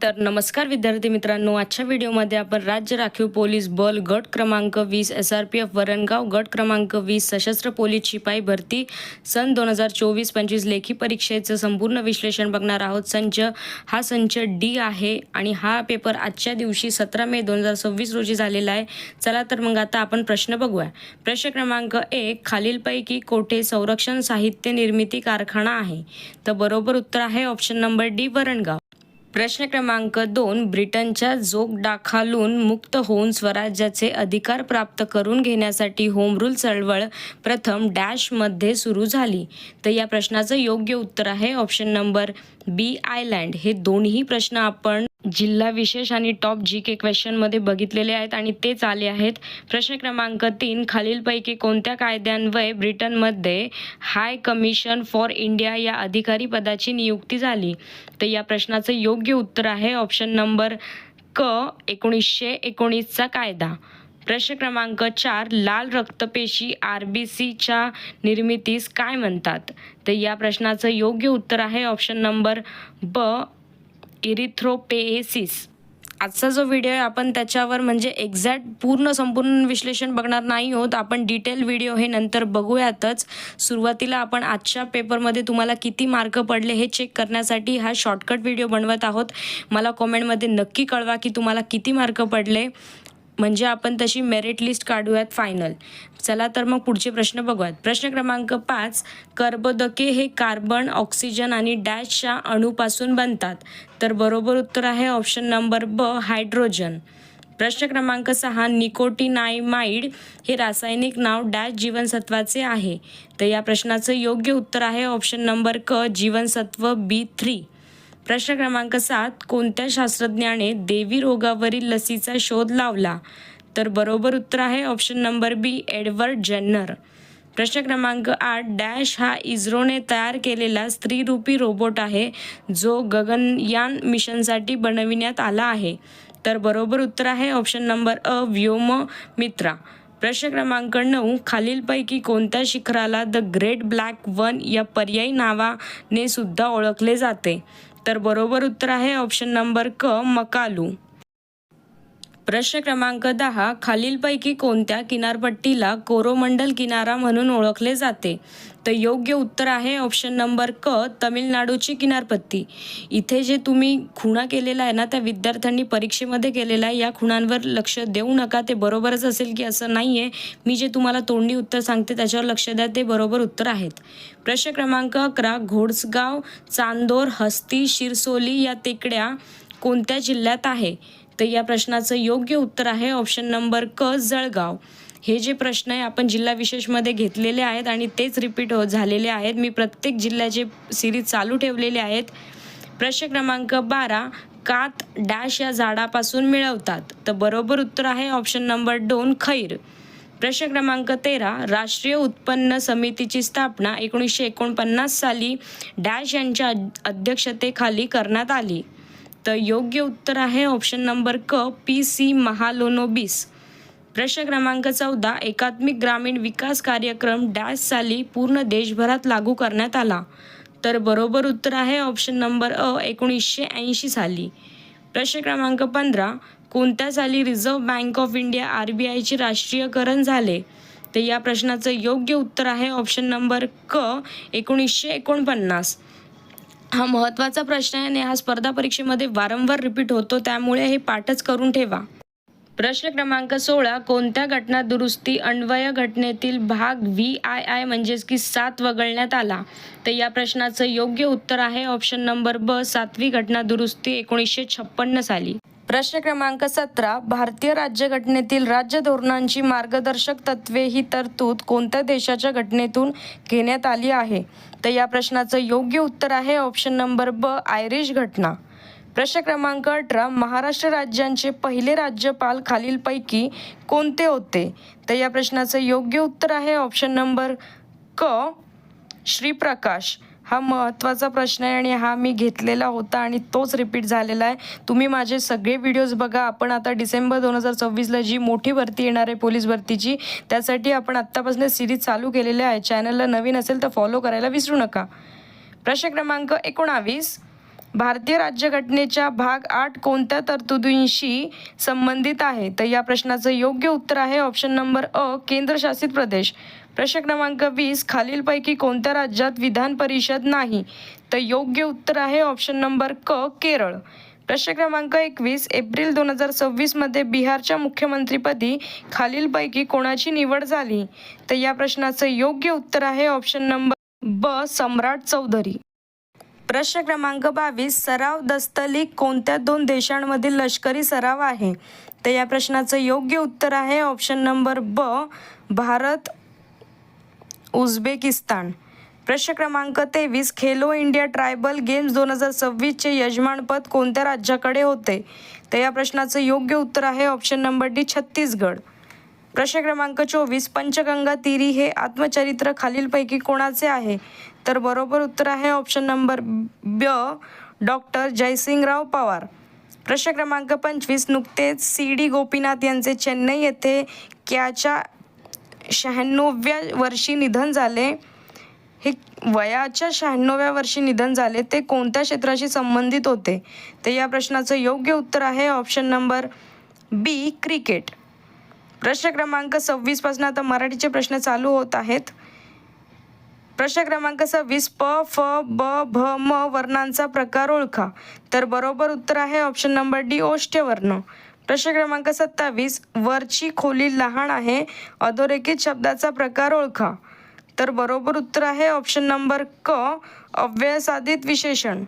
तर नमस्कार विद्यार्थी मित्रांनो, आजच्या व्हिडिओमध्ये आपण राज्य राखीव पोलीस बल गट क्रमांक 20 SRPF वरणगाव, गट क्रमांक 20 सशस्त्र पोलीस शिपाई भरती सन 2024-25 लेखी परीक्षेचं संपूर्ण विश्लेषण बघणार आहोत। हा संच डी आहे आणि हा पेपर आजच्या दिवशी 17 मे 2026 रोजी झालेला आहे। चला तर मग आता आपण प्रश्न बघूया। प्रश्न क्रमांक 1, खालीलपैकी कोठे संरक्षण साहित्य निर्मिती कारखाना आहे? तर बरोबर उत्तर आहे ऑप्शन नंबर डी, वरणगाव। प्रश्न क्रमांक 2, ब्रिटनच्या जोगडाखालून मुक्त होऊन स्वराज्याचे अधिकार प्राप्त करून घेण्यासाठी होम रूल चळवळ प्रथम डॅशमध्ये सुरू झाली? तर या प्रश्नाचं योग्य उत्तर आहे ऑप्शन नंबर बी, आयर्लंड। हे दोन्ही प्रश्न आपण जिल्हा विशेष आणि टॉप GK क्वेश्चनमध्ये बघितलेले आहेत आणि तेच आले आहेत। प्रश्न क्रमांक 3, खालीलपैकी कोणत्या कायद्यान्वये ब्रिटनमध्ये हाय कमिशन फॉर इंडिया या अधिकारी पदाची नियुक्ती झाली? तर या प्रश्नाचं योग्य उत्तर आहे ऑप्शन नंबर क, 1919चा कायदा। प्रश्न क्रमांक 4, लाल रक्तपेशी RBCच्या निर्मितीस काय म्हणतात? तर या प्रश्नाचं योग्य उत्तर आहे ऑप्शन नंबर ब, इरिथ्रोपेएसिस। आजचा जो व्हिडिओ आहे आपण त्याच्यावर म्हणजे एक्झॅक्ट संपूर्ण विश्लेषण बघणार नाही आहोत, आपण डिटेल व्हिडिओ हे नंतर बघूयातच। सुरुवातीला आपण आजच्या पेपरमध्ये तुम्हाला किती मार्क पडले हे चेक करण्यासाठी हा शॉर्टकट व्हिडिओ बनवत आहोत। मला कॉमेंटमध्ये नक्की कळवा की तुम्हाला किती मार्क पडले, म्हणजे आपण तशी मेरिट लिस्ट काढूयात फायनल। चला तर मग पुढचे प्रश्न बघूयात। प्रश्न क्रमांक 5, कर्बोदके हे कार्बन, ऑक्सिजन आणि डॅशच्या अणूपासून बनतात? तर बरोबर उत्तर आहे ऑप्शन नंबर ब, हायड्रोजन। प्रश्न क्रमांक 6, निकोटिनामाइड हे रासायनिक नाव डॅश जीवनसत्वाचे आहे? तर या प्रश्नाचं योग्य उत्तर आहे ऑप्शन नंबर क, जीवनसत्व B3। प्रश्न क्रमांक 7, कोणत्या शास्त्रज्ञाने देवी रोगावरील लसीचा शोध लावला? तर बरोबर उत्तर आहे ऑप्शन नंबर बी, एडवर्ड जेन्नर। प्रश्न क्रमांक 8, डॅश हा इस्रोने तयार केलेला स्त्रीरूपी रोबोट आहे जो गगनयान मिशनसाठी बनविण्यात आला आहे? तर बरोबर उत्तर आहे ऑप्शन नंबर अ, व्योममित्रा। प्रश्न क्रमांक 9, खालीलपैकी कोणत्या शिखराला द ग्रेट ब्लॅक वन या पर्यायी नावाने सुद्धा ओळखले जाते? तर बरोबर उत्तर आहे ऑप्शन नंबर क, मकालू। प्रश्न क्रमांक 10, खालीलपैकी कोणत्या किनारपट्टीला कोरोमंडल किनारा म्हणून ओळखले जाते? तर योग्य उत्तर आहे ऑप्शन नंबर क, तमिळनाडूची किनारपट्टी। इथे जे तुम्ही खुणा केलेला आहे ना, त्या विद्यार्थ्यांनी परीक्षेमध्ये केलेला आहे। या खुणांवर लक्ष देऊ नका, ते बरोबरच असेल की असं नाही आहे। मी जे तुम्हाला तोंडी उत्तर सांगते त्याच्यावर लक्ष द्या, ते बरोबर उत्तर आहेत। प्रश्न क्रमांक 11, घोडसगाव, चांदोर, हस्ती, शिरसोली या टेकड्या कोणत्या जिल्ह्यात आहे? तर या प्रश्नाचं योग्य उत्तर आहे ऑप्शन नंबर क, जळगाव। हे जे प्रश्न आहे आपण जिल्हा विशेषमध्ये घेतलेले आहेत आणि तेच रिपीट झालेले आहेत। मी प्रत्येक जिल्ह्याचे सिरीज चालू ठेवलेले आहेत। प्रश्न क्रमांक 12, कात डॅश या झाडापासून मिळवतात? तर बरोबर उत्तर आहे ऑप्शन नंबर 2, खैर। प्रश्न क्रमांक 13, राष्ट्रीय उत्पन्न समितीची स्थापना 1949 साली डॅश यांच्या अध्यक्षतेखाली करण्यात आली? तर योग्य उत्तर आहे ऑप्शन नंबर क, PC महालोनोबिस। प्रश्न क्रमांक 14, एकात्मिक ग्रामीण विकास कार्यक्रम डॅश साली पूर्ण देशभरात लागू करण्यात आला? तर बरोबर उत्तर आहे ऑप्शन नंबर अ, 1980 साली। प्रश्न क्रमांक 15, कोणत्या साली रिझर्व्ह बँक ऑफ इंडिया RBIचे राष्ट्रीयकरण झाले? तर या प्रश्नाचं योग्य उत्तर आहे ऑप्शन नंबर क, 1949। हा महत्त्वाचा प्रश्न आहे आणि हा स्पर्धा परीक्षेमध्ये वारंवार रिपीट होतो, त्यामुळे हे पाठच करून ठेवा। प्रश्न क्रमांक 16, कोणत्या घटना दुरुस्ती अन्वय घटनेतील भाग VII म्हणजेच की 7 वगळण्यात आला? तर या प्रश्नाचं योग्य उत्तर आहे ऑप्शन नंबर ब, 7वी घटना दुरुस्ती 1956 साली। प्रश्न क्रमांक 17, भारतीय राज्यघटनेतील राज्य धोरणांची मार्गदर्शक तत्त्वे ही तरतूद कोणत्या देशाच्या घटनेतून घेण्यात आली आहे? तर या प्रश्नाचं योग्य उत्तर आहे ऑप्शन नंबर ब, आयरिश घटना। प्रश्न क्रमांक 18, महाराष्ट्र राज्याचे पहिले राज्यपाल खालीलपैकी कोणते होते? तर या प्रश्नाचं योग्य उत्तर आहे ऑप्शन नंबर क, श्रीप्रकाश। हा महत्त्वाचा प्रश्न आहे आणि हा मी घेतलेला होता आणि तोच रिपीट झालेला आहे। तुम्ही माझे सगळे व्हिडिओज बघा। आपण आता डिसेंबर 2026ला जी मोठी भरती येणार आहे पोलीस भरतीची, त्यासाठी आपण आत्तापासून सिरीज चालू केलेली आहे। चॅनलला नवीन असेल तर फॉलो करायला विसरू नका। प्रश्न क्रमांक 19, भारतीय राज्यघटनेच्या भाग 8 कोणत्या तरतुदींशी संबंधित आहे? तर या प्रश्नाचं योग्य उत्तर आहे ऑप्शन नंबर अ केंद्रशासित प्रदेश. प्रश्न क्रमांक 20 खालीलपैकी कोणत्या राज्यात विधान परिषद नाही? तर योग्य उत्तर आहे ऑप्शन नंबर क केरळ. प्रश्न क्रमांक 21 एप्रिल 2026 मध्ये बिहारच्या मुख्यमंत्रीपदी खालीलपैकी कोणाची निवड झाली? तर या प्रश्नाचं योग्य उत्तर आहे ऑप्शन नंबर ब सम्राट चौधरी. प्रश्न क्रमांक 22 सराव दस्तलीक कोणत्या 2 देशांमधील लष्करी सराव आहे? तर या प्रश्नाचं योग्य उत्तर आहे ऑप्शन नंबर ब भारत उझबेकिस्तान. प्रश्न क्रमांक 23 खेलो इंडिया ट्रायबल गेम्स 2026चे यजमानपद कोणत्या राज्याकडे होते? तर या प्रश्नाचं योग्य उत्तर आहे ऑप्शन नंबर डी छत्तीसगड. प्रश्न क्रमांक 24 पंचगंगा तिरी हे आत्मचरित्र खालीलपैकी कोणाचे आहे? तर बरोबर उत्तर आहे ऑप्शन नंबर ब डॉक्टर जयसिंगराव पवार. प्रश्न क्रमांक 25 नुकतेच सी.डी. गोपीनाथ यांचे चेन्नई येथे क्याच्या 96व्या वर्षी निधन झाले. हे वयाच्या 96व्या वर्षी निधन झाले ते कोणत्या क्षेत्राशी संबंधित होते? तर या प्रश्नाचं योग्य उत्तर आहे ऑप्शन नंबर बी क्रिकेट. प्रश्न क्रमांक 26 पासून आता मराठीचे प्रश्न चालू होत आहेत. प्रश्न क्रमांक 26 प फ ब भ म वर्णांचा प्रकार ओळखा. तर बरोबर उत्तर आहे ऑप्शन नंबर डी ओष्ठ्य वर्ण. प्रश्न क्रमांक 27 वरची खोली लहान आहे अधोरेखित शब्दाचा प्रकार ओळखा. तर बरोबर उत्तर आहे ऑप्शन नंबर क अव्ययसाधित विशेषण.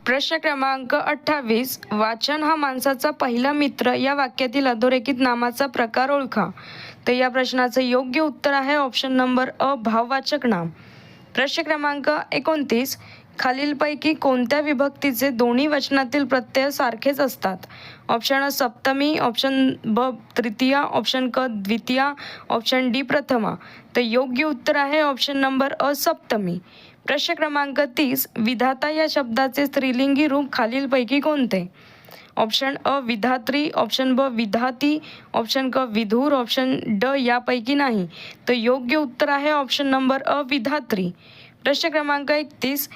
प्रश्न क्रमांक 28 वाचन हा माणसाचा पहिला मित्र या वाक्यातील अधोरेखित नामाचा प्रकार ओळखा. तर या प्रश्नाचं योग्य उत्तर आहे ऑप्शन नंबर अ भाववाचक नाम. प्रश्न क्रमांक 29 खालीलपैकी कोणत्या विभक्तीचे दोन्ही वचनातील प्रत्यय सारखेच असतात? ऑप्शन अ सप्तमी, ऑप्शन ब तृतीया, ऑप्शन क द्वितीया, ऑप्शन डी प्रथमा. तर योग्य उत्तर आहे ऑप्शन नंबर अ सप्तमी. प्रश्न क्रमांक 30 विधाता या शब्दाचे स्त्रीलिंगी रूप खालीलपैकी कोणते? ऑप्शन अ विधात्री, ऑप्शन ब विधाती, ऑप्शन क विधूर, ऑप्शन ड यापैकी नाही. तर योग्य उत्तर आहे ऑप्शन नंबर अ विधात्री. प्रश्न क्रमांक 31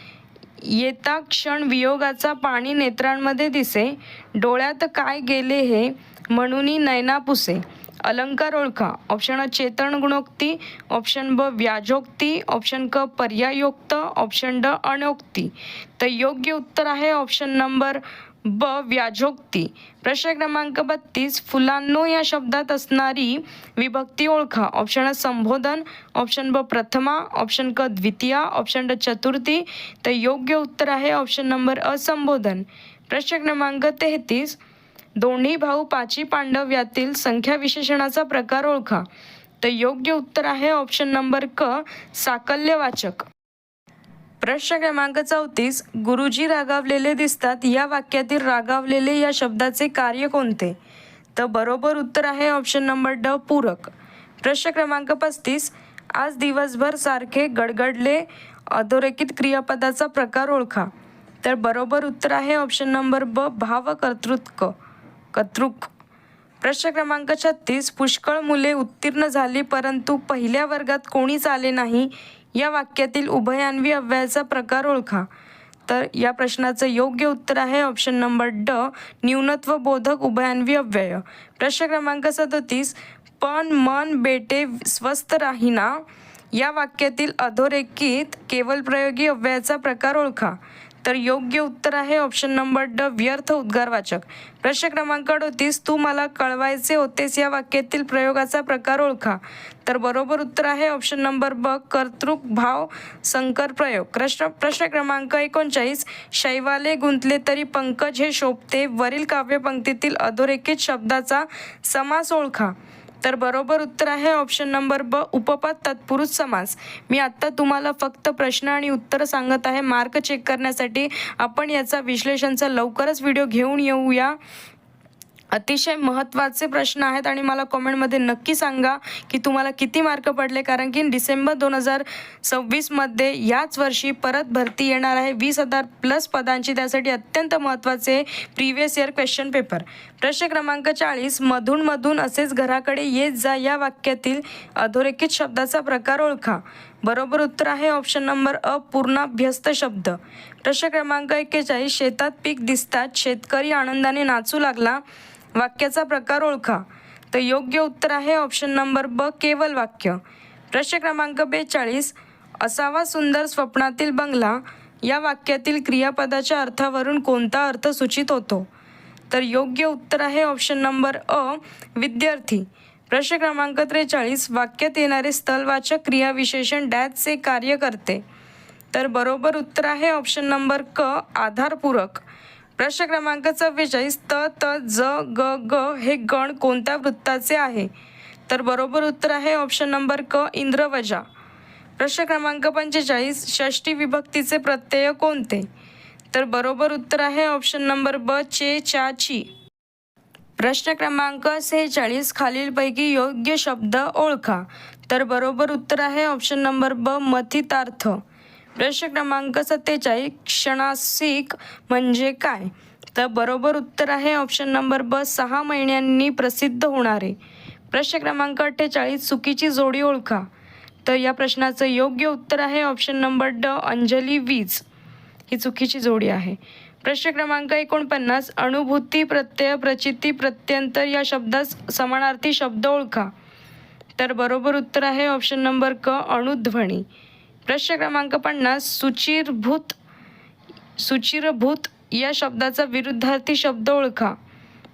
येता क्षण वियोगाचा पाणी नेत्रांमध्ये दिसे डोळ्यात काय गेले हे म्हणून नयना पुसे. अलंकार ओळखा. ऑप्शन अ चेतन गुणोक्ती, ऑप्शन ब व्याजोक्ती, ऑप्शन क पर्यायोक्त, ऑप्शन ड अनोक्ती. तर योग्य उत्तर आहे ऑप्शन नंबर ब व्याजोक्ती. प्रश्न क्रमांक 32 फुलांनो या शब्दात असणारी विभक्ती ओळखा. ऑप्शन अ संबोधन, ऑप्शन ब प्रथमा, ऑप्शन क द्वितीया, ऑप्शन ड चतुर्थी. तर योग्य उत्तर आहे ऑप्शन नंबर अ संबोधन. प्रश्न क्रमांक 33 दोन्ही भाऊ पाची पांडव यातील संख्या विशेषणाचा प्रकार ओळखा. तर योग्य उत्तर आहे ऑप्शन नंबर क साकल्यवाचक. प्रश्न क्रमांक 34 गुरुजी रागावलेले दिसतात या वाक्यातील रागावलेले या शब्दाचे कार्य कोणते? तर बरोबर उत्तर आहे ऑप्शन नंबर ड पूरक. प्रश्न क्रमांक 35 आज दिवसभर सारखे गडगडले अधोरेखित क्रियापदाचा प्रकार ओळखा. तर बरोबर उत्तर आहे ऑप्शन नंबर ब भाव कर्तृक. प्रश्न क्रमांक 36 पुष्कळ मुले उत्तीर्ण झाली परंतु पहिल्या वर्गात कोणीच आले नाही या वाक्यातील उभयान्वी अव्ययाचा प्रकार ओळखा. तर या प्रश्नाचं योग्य उत्तर आहे ऑप्शन नंबर ड न्यूनत्व बोधक उभयान्वी अव्यय. प्रश्न क्रमांक 37 पण मन बेटे स्वस्थ राहीना या वाक्यातील अधोरेखित केवल प्रयोगी अव्ययाचा प्रकार ओळखा. तर योग्य उत्तर आहे ऑप्शन नंबर ड व्यर्थ उद्गारवाचक. प्रश्न क्रमांक 38 तू मला कळवायचे होतेस या वाक्यातील प्रयोगाचा प्रकार ओळखा. तर बरोबर उत्तर आहे ऑप्शन नंबर ब कर्तृक भाव संकर प्रयोग. प्रश्न क्रमांक 39 शैवाले गुंतले तरी पंकज हे शोभते वरील काव्यपंक्तीतील अधोरेखित शब्दाचा समास ओळखा. तर बरोबर उत्तर आहे ऑप्शन नंबर ब उपपद तत्पुरुष समास. मी आत्ता तुम्हाला फक्त प्रश्न आणि उत्तर सांगत आहे मार्क चेक करण्यासाठी. आपण याचा विश्लेषणचा लवकरच व्हिडिओ घेऊन येऊया. अतिशय महत्त्वाचे प्रश्न आहेत आणि मला कमेंटमध्ये नक्की सांगा की तुम्हाला किती मार्क पडले, कारण की डिसेंबर 2026मध्ये याच वर्षी परत भरती येणार आहे 20,000+ पदांची. त्यासाठी अत्यंत महत्त्वाचे प्रिव्हियस इयर क्वेश्चन पेपर. प्रश्न क्रमांक 40 मधून असेच घराकडे येत जा या वाक्यातील अधोरेखित शब्दाचा प्रकार ओळखा. बरोबर उत्तर आहे ऑप्शन नंबर अ पूर्णाभ्यस्त शब्द. प्रश्न क्रमांक 41 शेतात पीक दिसताच शेतकरी आनंदाने नाचू लागला. वाक्याचा प्रकार ओळखा. तर योग्य उत्तर आहे ऑप्शन नंबर ब केवल वाक्य. प्रश्न क्रमांक 42 असावा सुंदर स्वप्नातील बंगला या वाक्यातील क्रियापदाच्या अर्थावरून कोणता अर्थ सूचित होतो. तर योग्य उत्तर आहे ऑप्शन नंबर अ विद्यार्थी. प्रश्न क्रमांक 43 वाक्यात येणारे स्थलवाचक क्रियाविशेषण डॅशचे कार्य करते. तर बरोबर उत्तर आहे ऑप्शन नंबर क आधारपूरक. प्रश्न क्रमांक 44 त त ज ग ग हे गण कोणत्या वृत्ताचे आहे. तर बरोबर उत्तर आहे ऑप्शन नंबर क इंद्रवजा. प्रश्न क्रमांक 45 षष्टी विभक्तीचे प्रत्यय कोणते. तर बरोबर उत्तर आहे ऑप्शन नंबर ब चे चा ची. प्रश्न क्रमांक 46 खालीलपैकी योग्य शब्द ओळखा. तर बरोबर उत्तर आहे ऑप्शन नंबर ब मथितार्थ. प्रश्न क्रमांक 47 क्षणासिक म्हणजे काय. तर बरोबर उत्तर आहे ऑप्शन नंबर ब 6 महिन्यांनी प्रसिद्ध होणारे. प्रश्न क्रमांक 48 चुकीची जोडी ओळखा. तर या प्रश्नाचं योग्य उत्तर आहे ऑप्शन नंबर ड अंजली वीज ही चुकीची जोडी आहे. प्रश्न क्रमांक 49 अनुभूती प्रत्यय प्रचिती प्रत्यंतर या शब्दास समानार्थी शब्द ओळखा. तर बरोबर उत्तर आहे ऑप्शन नंबर क अणुध्वनी. प्रश्न क्रमांक 50 सुचिरभूत या शब्दाचा विरुद्धार्थी शब्द ओळखा.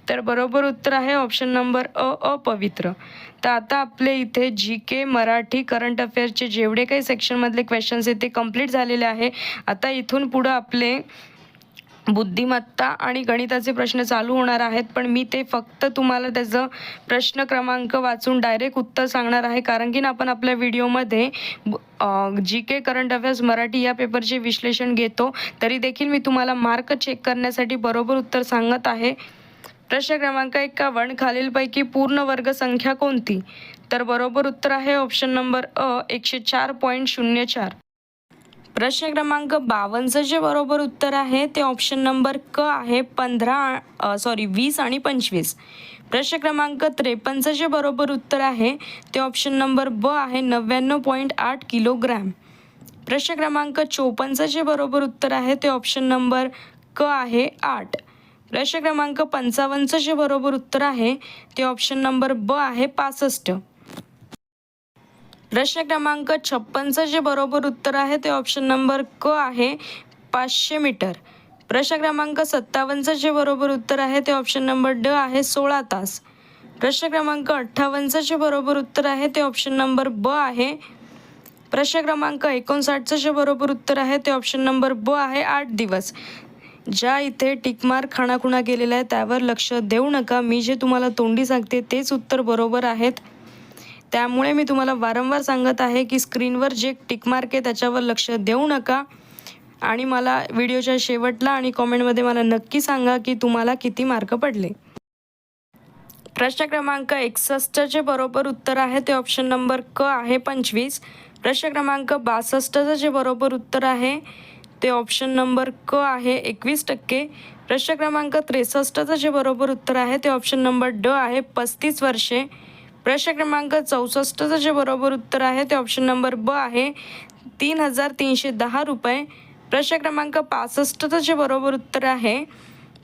तर बरोबर उत्तर आहे ऑप्शन नंबर अ अपवित्र. तर आता आपले इथे जी के मराठी करंट अफेअर्सचे जेवढे काही सेक्शनमधले क्वेश्चन्स आहेत ते कंप्लीट झालेले आहे. आता इथून पुढं आपले बुद्धिमत्ता आणि गणिताचे प्रश्न चालू होणार आहेत. पण मी ते फक्त तुम्हाला त्याचं प्रश्न क्रमांक वाचून डायरेक्ट उत्तर सांगणार आहे. कारण की आपण आपल्या व्हिडिओमध्ये जी के करंट अफेअर्स मराठी या पेपरचे विश्लेषण घेतो. तरी देखील मी तुम्हाला मार्क चेक करण्यासाठी बरोबर उत्तर सांगत आहे. प्रश्न क्रमांक 51 खालीलपैकी पूर्ण वर्ग संख्या कोणती. तर बरोबर उत्तर आहे ऑप्शन नंबर अ 104.04. प्रश्न क्रमांक 52 जे बरोबर उत्तर आहे ते ऑप्शन नंबर क आहे 20 आणि 25. प्रश्न क्रमांक 53 जे बरोबर उत्तर आहे ते ऑप्शन नंबर ब आहे 99.8 किलोग्रॅम. प्रश्न क्रमांक 54 जे बरोबर उत्तर आहे ते ऑप्शन नंबर क आहे 8. प्रश्न क्रमांक 55 जे बरोबर उत्तर आहे ते ऑप्शन नंबर ब आहे 65. प्रश्न क्रमांक 56 जे बरोबर उत्तर आहे ते ऑप्शन नंबर क आहे 500 मीटर. प्रश्न क्रमांक 57 जे बरोबर उत्तर आहे ते ऑप्शन नंबर ड आहे 16 तास. प्रश्न क्रमांक 58 जे बरोबर उत्तर आहे ते ऑप्शन नंबर ब आहे. प्रश्न क्रमांक 59 जे बरोबर उत्तर आहे ते ऑप्शन नंबर ब आहे 8 दिवस. ज्या इथे टिकमार्क खाणाखुणा केलेला आहे त्यावर लक्ष देऊ नका. मी जे तुम्हाला तोंडी सांगते तेच उत्तर बरोबर आहेत. त्यामुळे मी तुम्हाला वारंवार सांगत आहे की स्क्रीनवर जे टिकमार्क आहे त्याच्यावर लक्ष देऊ नका. आणि मला व्हिडिओच्या शेवटला आणि कॉमेंटमध्ये मला नक्की सांगा की तुम्हाला किती मार्क पडले. प्रश्न क्रमांक 61 जे बरोबर उत्तर आहे ते ऑप्शन नंबर क आहे 25. प्रश्न क्रमांक 62 जे बरोबर उत्तर आहे ते ऑप्शन नंबर क आहे 21%. प्रश्न क्रमांक 63 जे बरोबर उत्तर आहे ते ऑप्शन नंबर ड आहे 35 वर्षे. प्रश्न क्रमांक 64 जे बरोबर उत्तर आहे ते ऑप्शन नंबर ब आहे 3,310 रुपये. प्रश्न क्रमांक 65 जे बरोबर उत्तर आहे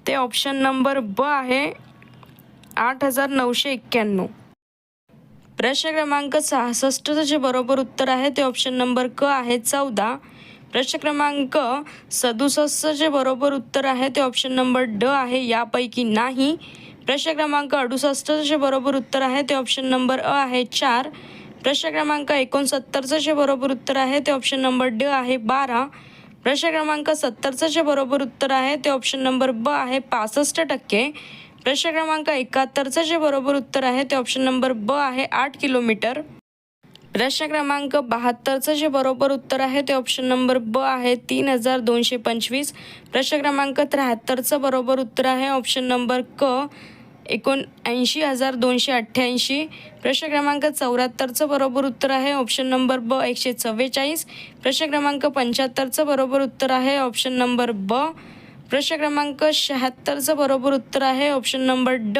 ते ऑप्शन नंबर ब आहे 8,991. प्रश्न क्रमांक 66 जे बरोबर उत्तर आहे ते ऑप्शन नंबर क आहे 14. प्रश्न क्रमांक 67 जे बरोबर उत्तर आहे ते ऑप्शन नंबर ड आहे यापैकी नाही. प्रश्न क्रमांक 68 जे बरोबर उत्तर आहे ते ऑप्शन नंबर अ आहे 4. प्रश्न क्रमांक 69 जे बरोबर उत्तर आहे ते ऑप्शन नंबर ड आहे 12. प्रश्न क्रमांक 70 जे बरोबर उत्तर आहे ते ऑप्शन नंबर ब आहे 65%. प्रश्न क्रमांक 71 जे बरोबर उत्तर आहे ते ऑप्शन नंबर ब आहे 8 किलोमीटर. प्रश्न क्रमांक 72 जे बरोबर उत्तर आहे ते ऑप्शन नंबर ब आहे 3,225. प्रश्न क्रमांक 73 बरोबर उत्तर आहे ऑप्शन नंबर क 79,288. प्रश्न क्रमांक 74 बरोबर उत्तर आहे ऑप्शन नंबर ब 144. प्रश्न क्रमांक 75 बरोबर उत्तर आहे ऑप्शन नंबर ब. प्रश्न क्रमांक 76 बरोबर उत्तर आहे ऑप्शन नंबर ड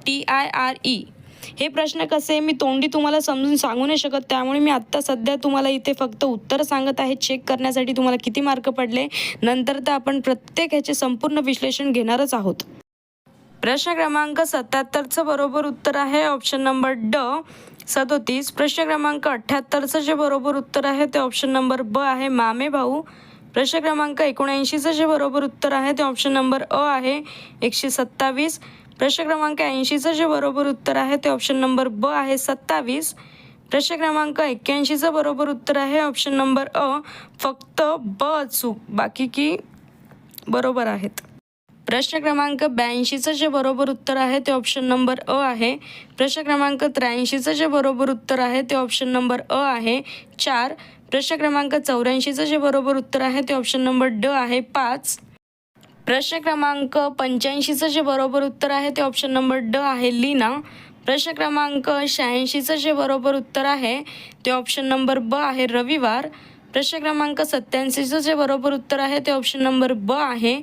TIRE. हे प्रश्न कसे मी तोंडी तुम्हाला समजून सांगू नाही शकत, त्यामुळे मी आत्ता सध्या तुम्हाला इथे फक्त उत्तर सांगत आहे चेक करण्यासाठी तुम्हाला किती मार्क पडले. नंतर तर आपण प्रत्येक ह्याचे संपूर्ण विश्लेषण घेणारच आहोत. प्रश्न क्रमांक 77चं बरोबर उत्तर आहे ऑप्शन नंबर ड 37. प्रश्न क्रमांक 78चं जे बरोबर उत्तर आहे ते ऑप्शन नंबर ब आहे मामे भाऊ. प्रश्न क्रमांक 79चं जे बरोबर उत्तर आहे ते ऑप्शन नंबर अ आहे 127. प्रश्न क्रमांक 80चं जे बरोबर उत्तर आहे ते ऑप्शन नंबर ब आहे 27. प्रश्न क्रमांक 81चं बरोबर उत्तर आहे ऑप्शन नंबर अ, फक्त ब चूक, बाकी की बरोबर आहेत. प्रश्न क्रमांक 82चं जे बरोबर उत्तर आहे ते ऑप्शन नंबर अ आहे. प्रश्न क्रमांक 83चं जे बरोबर उत्तर आहे ते ऑप्शन नंबर अ आहे 4. प्रश्न क्रमांक 84चं जे बरोबर उत्तर आहे ते ऑप्शन नंबर ड आहे 5. प्रश्न क्रमांक 85चं जे बरोबर उत्तर आहे ते ऑप्शन नंबर ड आहे लीना. प्रश्न क्रमांक 86चं जे बरोबर उत्तर आहे ते ऑप्शन नंबर ब आहे रविवार. प्रश्न क्रमांक 87चं जे बरोबर उत्तर आहे ते ऑप्शन नंबर ब आहे.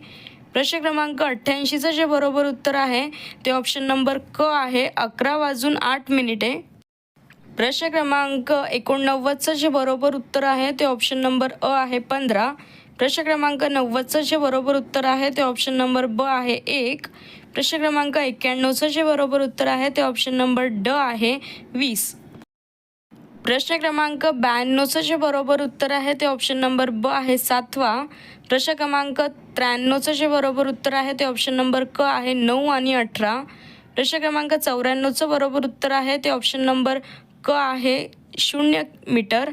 प्रश्न क्रमांक 88चं जे बरोबर उत्तर आहे ते ऑप्शन नंबर क आहे 11:08. प्रश्न क्रमांक 89चं जे बरोबर उत्तर आहे ते ऑप्शन नंबर अ आहे 15. प्रश्न क्रमांक 90चं जे बरोबर उत्तर आहे ते ऑप्शन नंबर ब आहे 1. प्रश्न क्रमांक 91चं जे बरोबर उत्तर आहे ते ऑप्शन नंबर ड आहे 20. प्रश्न क्रमांक 92चं जे बरोबर उत्तर आहे ते ऑप्शन नंबर ब आहे 7वा. प्रश्न क्रमांक 93चं जे बरोबर उत्तर आहे ते ऑप्शन नंबर क आहे 9 आणि 18. प्रश्न क्रमांक 94चं बरोबर उत्तर आहे ते ऑप्शन नंबर क आहे 0 मीटर.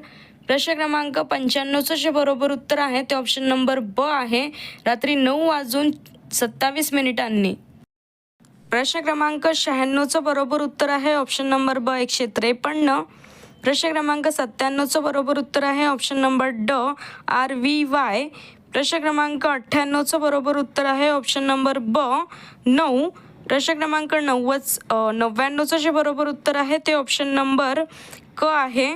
प्रश्न क्रमांक 95चं जे बरोबर उत्तर आहे ते ऑप्शन नंबर ब आहे रात्री 9:27. प्रश्न क्रमांक 96चं बरोबर उत्तर आहे ऑप्शन नंबर ब 153. प्रश्न क्रमांक 97चं बरोबर उत्तर आहे ऑप्शन नंबर ड RVY. प्रश्न क्रमांक 98चं बरोबर उत्तर आहे ऑप्शन नंबर ब 9. प्रश्न क्रमांक 99चं जे बरोबर उत्तर आहे ते ऑप्शन नंबर क आहे.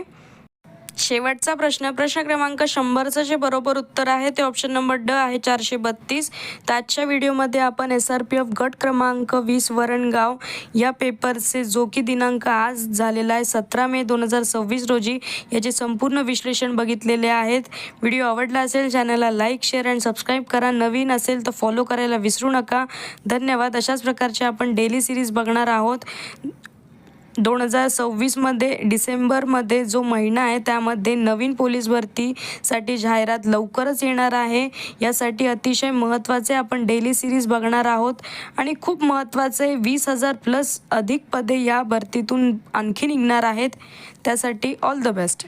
शेवटचा प्रश्न क्रमांक 100चं जे बरोबर उत्तर आहे ते ऑप्शन नंबर ड आहे 432. तर आजच्या व्हिडिओमध्ये आपण SRPF गट क्रमांक 20 वरणगाव या पेपरचे जो की दिनांक आज झालेला आहे 17 मे 2026 रोजी याचे संपूर्ण विश्लेषण बघितलेले आहेत. व्हिडिओ आवडला असेल चॅनलला लाईक शेअर आणि सबस्क्राईब करा. नवीन असेल तर फॉलो करायला विसरू नका. धन्यवाद. अशाच प्रकारचे आपण डेली सिरीज बघणार आहोत. 2026मध्ये डिसेंबरमध्ये जो महिना आहे त्यामध्ये नवीन पोलीस भरतीसाठी जाहिरात लवकरच येणार आहे. यासाठी अतिशय महत्त्वाचे आपण डेली सिरीज बघणार आहोत आणि खूप महत्त्वाचे 20,000+ अधिक पदे या भरतीतून आणखी निघणार आहेत. त्यासाठी ऑल द बेस्ट.